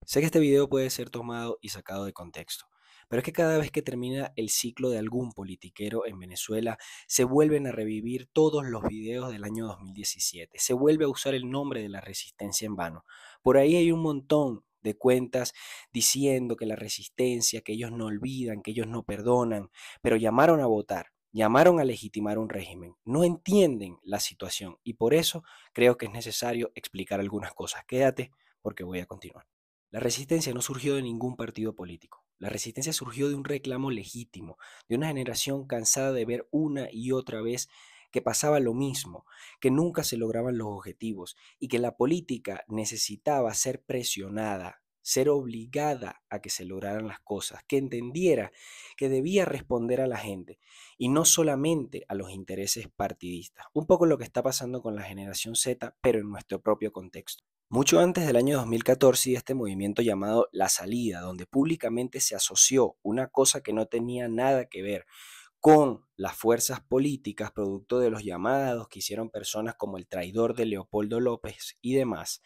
Sé que este video puede ser tomado y sacado de contexto, pero es que cada vez que termina el ciclo de algún politiquero en Venezuela, se vuelven a revivir todos los videos del año 2017, se vuelve a usar el nombre de la resistencia en vano. Por ahí hay un montón de cuentas diciendo que la resistencia, que ellos no olvidan, que ellos no perdonan, pero llamaron a votar. Llamaron a legitimar un régimen, no entienden la situación y por eso creo que es necesario explicar algunas cosas. Quédate porque voy a continuar. La resistencia no surgió de ningún partido político. La resistencia surgió de un reclamo legítimo, de una generación cansada de ver una y otra vez que pasaba lo mismo, que nunca se lograban los objetivos y que la política necesitaba ser presionada, ser obligada a que se lograran las cosas, que entendiera que debía responder a la gente y no solamente a los intereses partidistas. Un poco lo que está pasando con la generación Z, pero en nuestro propio contexto. Mucho antes del año 2014 y este movimiento llamado La Salida, donde públicamente se asoció una cosa que no tenía nada que ver con las fuerzas políticas, producto de los llamados que hicieron personas como el traidor de Leopoldo López y demás,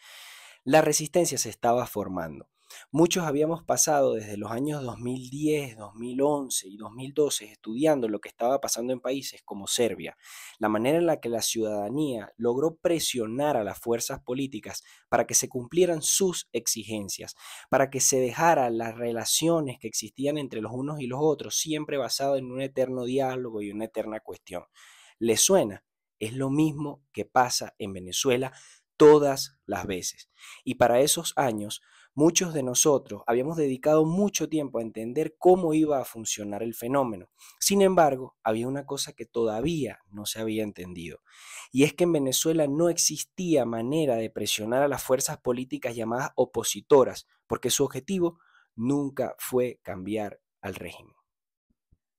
la resistencia se estaba formando. Muchos habíamos pasado desde los años 2010, 2011 y 2012 estudiando lo que estaba pasando en países como Serbia, la manera en la que la ciudadanía logró presionar a las fuerzas políticas para que se cumplieran sus exigencias, para que se dejara las relaciones que existían entre los unos y los otros, siempre basado en un eterno diálogo y una eterna cuestión. ¿Les suena? Es lo mismo que pasa en Venezuela todas las veces. Y para esos años, muchos de nosotros habíamos dedicado mucho tiempo a entender cómo iba a funcionar el fenómeno. Sin embargo, había una cosa que todavía no se había entendido, y es que en Venezuela no existía manera de presionar a las fuerzas políticas llamadas opositoras, porque su objetivo nunca fue cambiar al régimen.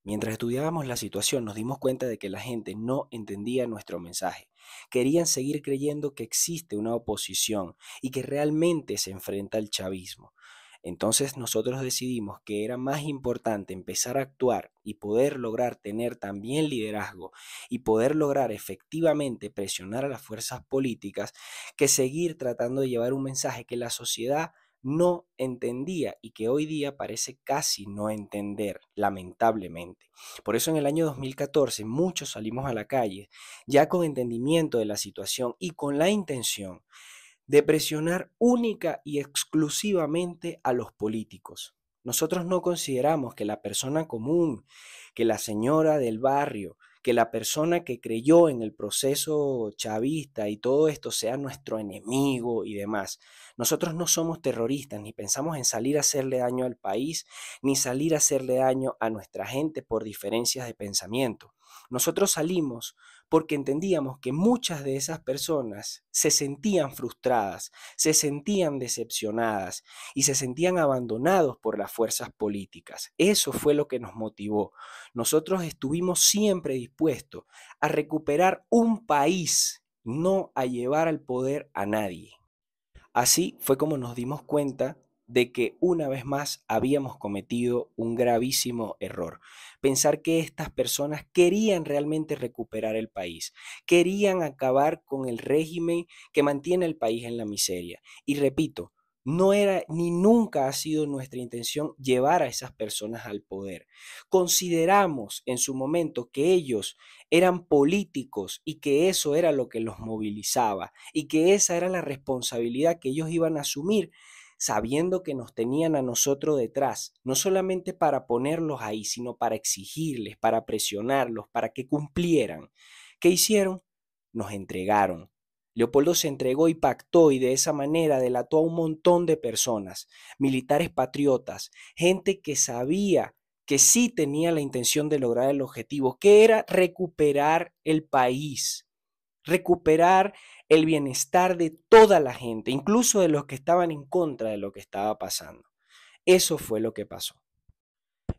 Mientras estudiábamos la situación nos dimos cuenta de que la gente no entendía nuestro mensaje. Querían seguir creyendo que existe una oposición y que realmente se enfrenta al chavismo. Entonces nosotros decidimos que era más importante empezar a actuar y poder lograr tener también liderazgo y poder lograr efectivamente presionar a las fuerzas políticas que seguir tratando de llevar un mensaje que la sociedad no entendía y que hoy día parece casi no entender, lamentablemente. Por eso en el año 2014 muchos salimos a la calle ya con entendimiento de la situación y con la intención de presionar única y exclusivamente a los políticos. Nosotros no consideramos que la persona común, que la señora del barrio, que la persona que creyó en el proceso chavista y todo esto sea nuestro enemigo y demás. Nosotros no somos terroristas, ni pensamos en salir a hacerle daño al país, ni salir a hacerle daño a nuestra gente por diferencias de pensamiento. Nosotros salimos porque entendíamos que muchas de esas personas se sentían frustradas, se sentían decepcionadas y se sentían abandonados por las fuerzas políticas. Eso fue lo que nos motivó. Nosotros estuvimos siempre dispuestos a recuperar un país, no a llevar al poder a nadie. Así fue como nos dimos cuenta de que una vez más habíamos cometido un gravísimo error. Pensar que estas personas querían realmente recuperar el país, querían acabar con el régimen que mantiene el país en la miseria. Y repito, no era ni nunca ha sido nuestra intención llevar a esas personas al poder. Consideramos en su momento que ellos eran políticos y que eso era lo que los movilizaba y que esa era la responsabilidad que ellos iban a asumir sabiendo que nos tenían a nosotros detrás, no solamente para ponerlos ahí, sino para exigirles, para presionarlos, para que cumplieran. ¿Qué hicieron? Nos entregaron. Leopoldo se entregó y pactó y de esa manera delató a un montón de personas, militares patriotas, gente que sabía que sí tenía la intención de lograr el objetivo, que era recuperar el país, recuperar el bienestar de toda la gente, incluso de los que estaban en contra de lo que estaba pasando. Eso fue lo que pasó.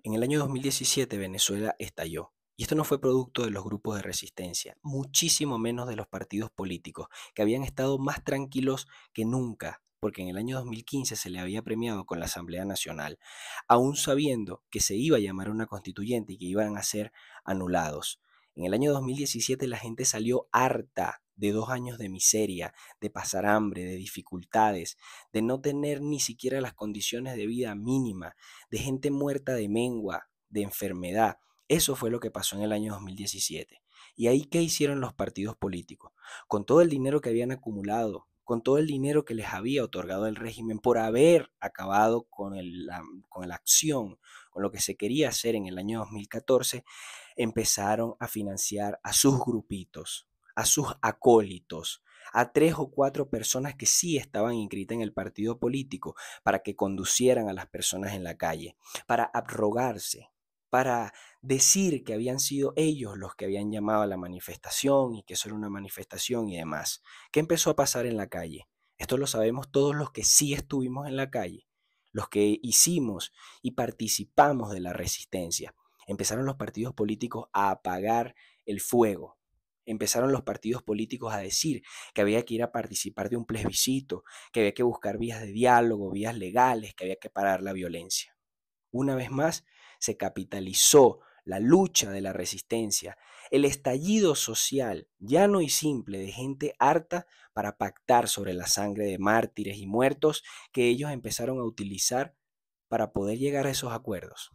En el año 2017 Venezuela estalló. Y esto no fue producto de los grupos de resistencia, muchísimo menos de los partidos políticos, que habían estado más tranquilos que nunca, porque en el año 2015 se le había premiado con la Asamblea Nacional, aún sabiendo que se iba a llamar una constituyente y que iban a ser anulados. En el año 2017 la gente salió harta de 2 años de miseria, de pasar hambre, de dificultades, de no tener ni siquiera las condiciones de vida mínima, de gente muerta de mengua, de enfermedad. Eso fue lo que pasó en el año 2017. ¿Y ahí qué hicieron los partidos políticos? Con todo el dinero que habían acumulado, con todo el dinero que les había otorgado el régimen por haber acabado con la acción, con lo que se quería hacer en el año 2014, empezaron a financiar a sus grupitos, a sus acólitos, a 3 o 4 personas que sí estaban inscritas en el partido político para que conducieran a las personas en la calle, para abrogarse, para decir que habían sido ellos los que habían llamado a la manifestación y que eso era una manifestación y demás. ¿Qué empezó a pasar en la calle? Esto lo sabemos todos los que sí estuvimos en la calle, los que hicimos y participamos de la resistencia. Empezaron los partidos políticos a apagar el fuego. Empezaron los partidos políticos a decir que había que ir a participar de un plebiscito, que había que buscar vías de diálogo, vías legales, que había que parar la violencia. Una vez más, se capitalizó la lucha de la resistencia, el estallido social llano y simple de gente harta para pactar sobre la sangre de mártires y muertos que ellos empezaron a utilizar para poder llegar a esos acuerdos,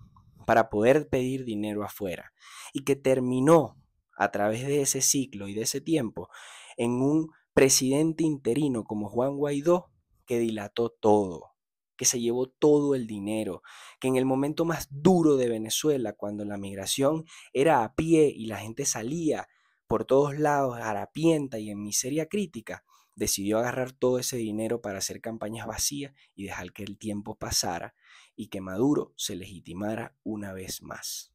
para poder pedir dinero afuera, y que terminó a través de ese ciclo y de ese tiempo en un presidente interino como Juan Guaidó que dilató todo, que se llevó todo el dinero, que en el momento más duro de Venezuela, cuando la migración era a pie y la gente salía por todos lados harapienta y en miseria crítica, decidió agarrar todo ese dinero para hacer campañas vacías y dejar que el tiempo pasara y que Maduro se legitimara una vez más.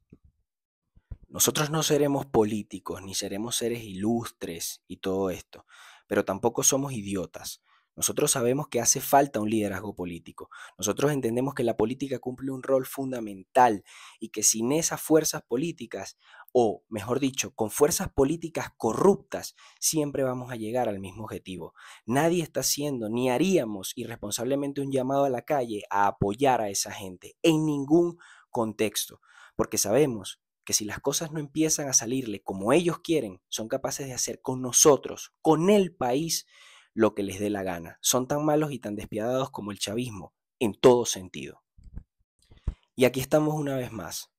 Nosotros no seremos políticos, ni seremos seres ilustres y todo esto, pero tampoco somos idiotas. Nosotros sabemos que hace falta un liderazgo político. Nosotros entendemos que la política cumple un rol fundamental y que sin esas fuerzas políticas, o mejor dicho, con fuerzas políticas corruptas, siempre vamos a llegar al mismo objetivo. Nadie está haciendo ni haríamos irresponsablemente un llamado a la calle a apoyar a esa gente en ningún contexto, porque sabemos que si las cosas no empiezan a salirle como ellos quieren, son capaces de hacer con nosotros, con el país, lo que les dé la gana. Son tan malos y tan despiadados como el chavismo, en todo sentido. Y aquí estamos una vez más,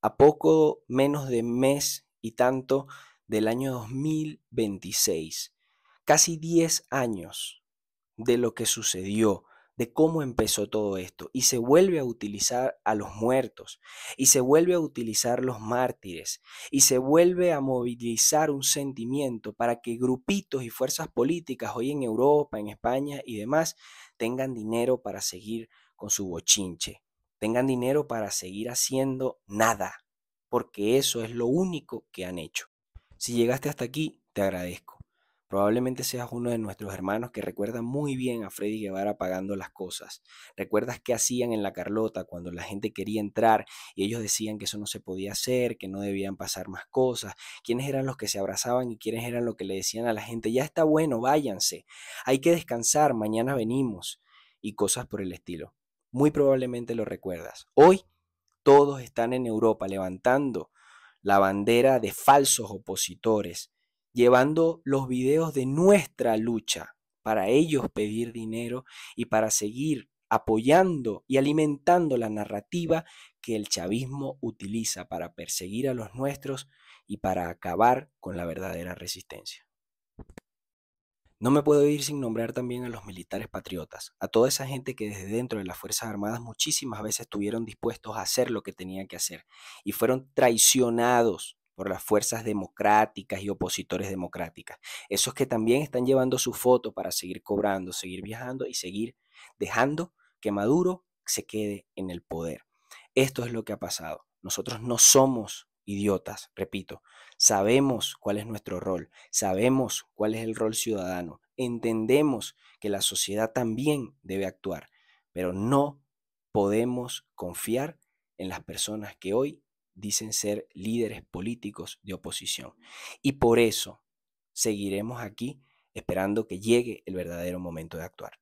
a poco menos de mes y tanto del año 2026, casi 10 años de lo que sucedió, de cómo empezó todo esto, y se vuelve a utilizar a los muertos, y se vuelve a utilizar los mártires, y se vuelve a movilizar un sentimiento para que grupitos y fuerzas políticas hoy en Europa, en España y demás tengan dinero para seguir con su bochinche, tengan dinero para seguir haciendo nada, porque eso es lo único que han hecho. Si llegaste hasta aquí, te agradezco. Probablemente seas uno de nuestros hermanos que recuerda muy bien a Freddy Guevara pagando las cosas. Recuerdas qué hacían en la Carlota cuando la gente quería entrar y ellos decían que eso no se podía hacer, que no debían pasar más cosas. ¿Quiénes eran los que se abrazaban y quiénes eran los que le decían a la gente, ya está bueno, váyanse, hay que descansar, mañana venimos? Y cosas por el estilo. Muy probablemente lo recuerdas. Hoy todos están en Europa levantando la bandera de falsos opositores, llevando los videos de nuestra lucha para ellos pedir dinero y para seguir apoyando y alimentando la narrativa que el chavismo utiliza para perseguir a los nuestros y para acabar con la verdadera resistencia. No me puedo ir sin nombrar también a los militares patriotas, a toda esa gente que desde dentro de las Fuerzas Armadas muchísimas veces estuvieron dispuestos a hacer lo que tenían que hacer y fueron traicionados por las fuerzas democráticas y opositores democráticas. Esos que también están llevando su foto para seguir cobrando, seguir viajando y seguir dejando que Maduro se quede en el poder. Esto es lo que ha pasado. Nosotros no somos idiotas, repito. Sabemos cuál es nuestro rol, sabemos cuál es el rol ciudadano, entendemos que la sociedad también debe actuar, pero no podemos confiar en las personas que hoy dicen ser líderes políticos de oposición. Y por eso seguiremos aquí esperando que llegue el verdadero momento de actuar.